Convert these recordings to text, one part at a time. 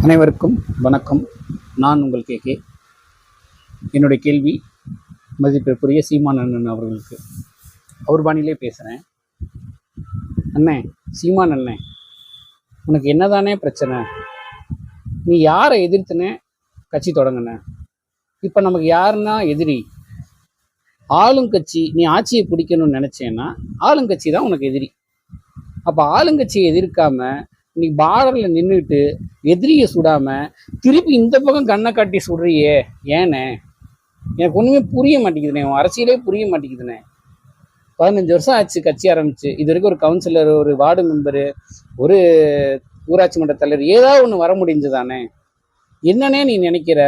அனைவருக்கும் வணக்கம். நான் உங்கள் கே. என்னுடைய கேள்வி மதிப்பிற்குரிய சீமான் அண்ணன் அவர்களுக்கு. அவர் பாணியிலே பேசுகிறேன். அண்ணே, சீமான் அண்ணே, உனக்கு என்னதானே பிரச்சனை? நீ யாரை எதிர்த்துனே கட்சி தொடங்கின? இப்போ நமக்கு யாருன்னா எதிரி? ஆளுங்கட்சி. நீ ஆட்சியை பிடிக்கணும்னு நினச்சேன்னா ஆளுங்கட்சி தான் உனக்கு எதிரி. அப்போ ஆளுங்கட்சியை எதிர்க்காம நீ பார்டரில் நின்றுட்டு எதிரியை சுடாமல் திருப்பி இந்த பக்கம் கண்ணை காட்டி சுடுறியே, ஏண்ணே? எனக்கு ஒன்றுமே புரிய மாட்டேங்குதுண்ணே. உன் அரசியலே புரிய மாட்டேங்குதுண்ணே. 15 வருஷம் ஆச்சு கட்சி ஆரம்பிச்சு. இது வரைக்கும் ஒரு கவுன்சிலர், ஒரு வார்டு மெம்பரு, ஒரு ஊராட்சி மன்ற தலைவர் ஏதாவது ஒன்று வர முடிஞ்சுதானே? என்னன்னே நீ நினைக்கிற?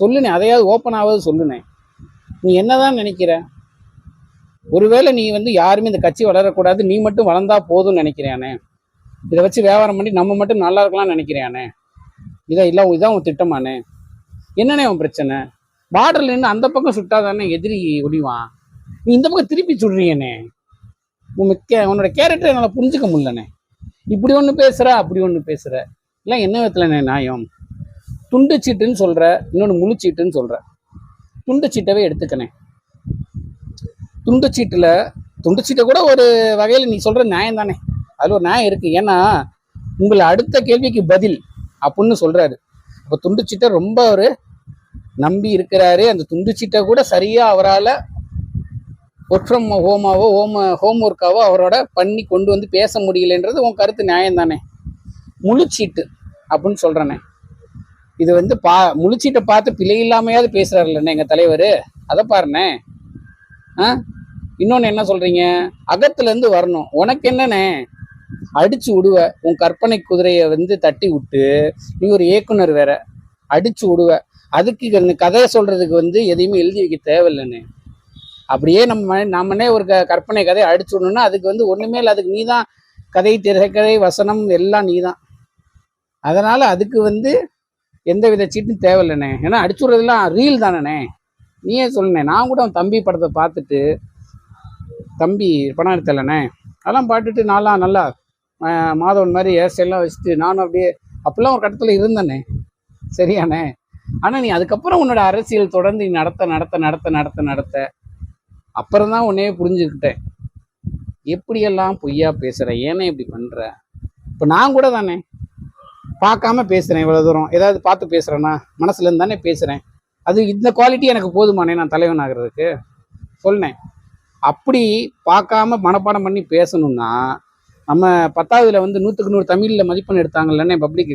சொல்லுனே, அதையாவது ஓப்பனாவது சொல்லுனே. நீ என்னதான் நினைக்கிற? ஒருவேளை நீ யாருமே இந்த கட்சி வளரக்கூடாது, நீ மட்டும் வளர்ந்தா போதும்னு நினைக்கிறியானே? இதை வச்சு வியாபாரம் பண்ணி நம்ம மட்டும் நல்லா இருக்கலாம்னு நினைக்கிறியானே? இதான் உன் திட்டமானே? என்னன்னே உன் பிரச்சனை? பார்டர்ல நின்று அந்த பக்கம் சுட்டாதானே எதிரி ஒடிவான். நீ இந்த பக்கம் திருப்பி சுடுறியனே. உன்னோட கேரக்டர் என்னால் புரிஞ்சுக்க முடியலண்ணே. இப்படி ஒன்று பேசுற, அப்படி ஒன்று பேசுற. இல்லை என்ன விதத்துலண்ணே நியாயம்? துண்டு சீட்டுன்னு சொல்ற, இன்னொன்று முழு சீட்டுன்னு சொல்ற. துண்டு சீட்டவே எடுத்துக்கணே. துண்டு சீட்டை கூட ஒரு வகையில் நீ சொல்ற நியாயம் தானே. அதில் ஒரு நியாயம் இருக்கு. ஏன்னா உங்களை அடுத்த கேள்விக்கு பதில் அப்படின்னு சொல்றாரு. அப்போ துண்டுச்சீட்டை ரொம்ப ஒரு நம்பி இருக்கிறாரு. அந்த துண்டுச்சீட்டை கூட சரியா அவரால் ஒர்க் ஃப்ரம் ஹோம் ஒர்க்காவோ அவரோட பண்ணி கொண்டு வந்து பேச முடியலன்றது உன் கருத்து நியாயம் தானே. முழுச்சீட்டு அப்படின்னு சொல்றேனே. இது முழுச்சீட்டை பார்த்து பிழை இல்லாமையாவது பேசுறாரு இல்லைண்ணே எங்க தலைவர். அதை பாருண்ணே. இன்னொன்னு என்ன சொல்றீங்க? அகத்துல இருந்து வரணும். உனக்கு என்னண்ணே? அடிச்சு விடுவ. உன் கற்பனை குதிரையை தட்டி விட்டு நீ ஒரு இயக்குனர் வேற அடிச்சு விடுவ. அதுக்கு கதையை சொல்றதுக்கு எதையுமே எழுதி வைக்க தேவையில்லைண்ணே. அப்படியே நம்மனே ஒரு கற்பனை கதையை அடிச்சு விடணும்னா அதுக்கு ஒண்ணுமே இல்லை. அதுக்கு நீ தான் கதை, திரைக்கதை, வசனம் எல்லாம் நீ தான். அதனால அதுக்கு எந்த வித சீட்டும் தேவையில்லைண்ணே. ஏன்னா அடிச்சு விடுறதுலாம் ரீல் தானே. நீயே சொல்லுண்ணே. நான் கூட அவன் தம்பி படத்தை பார்த்துட்டு, தம்பி படம் எடுத்தலண்ணே, அதெல்லாம் பார்த்துட்டு நான்லாம் நல்லா மாதவன் மாதிரி ஹேர் ஸ்டைல்லாம் வச்சுட்டு நானும் அப்படியே அப்பெல்லாம் ஒரு கட்டத்தில் இருந்தேனே. சரியானே? ஆனால் நீ அதுக்கப்புறம் உன்னோட அரசியல் தொடர்ந்து நீ நடத்த அப்புறம் தான் உன்னையே புரிஞ்சுக்கிட்டேன். எப்படியெல்லாம் பொய்யா பேசுகிற, ஏனே இப்படி பண்ணுற? இப்போ நான் கூட தானே பார்க்காம பேசுகிறேன். இவ்வளோ தூரம் ஏதாவது பார்த்து பேசுகிறேன்னா மனசுலேருந்து தானே பேசுகிறேன். அது இந்த குவாலிட்டி எனக்கு போதுமானே நான் தலைவன் ஆகிறதுக்கு? சொன்னேன். அப்படி பார்க்காம மனப்பாடம் பண்ணி பேசணும்னா நம்ம 10ஆவதுல 100க்கு 100 தமிழில் மதிப்பெண் எடுத்தாங்கல்லன்னே பப்ளிக்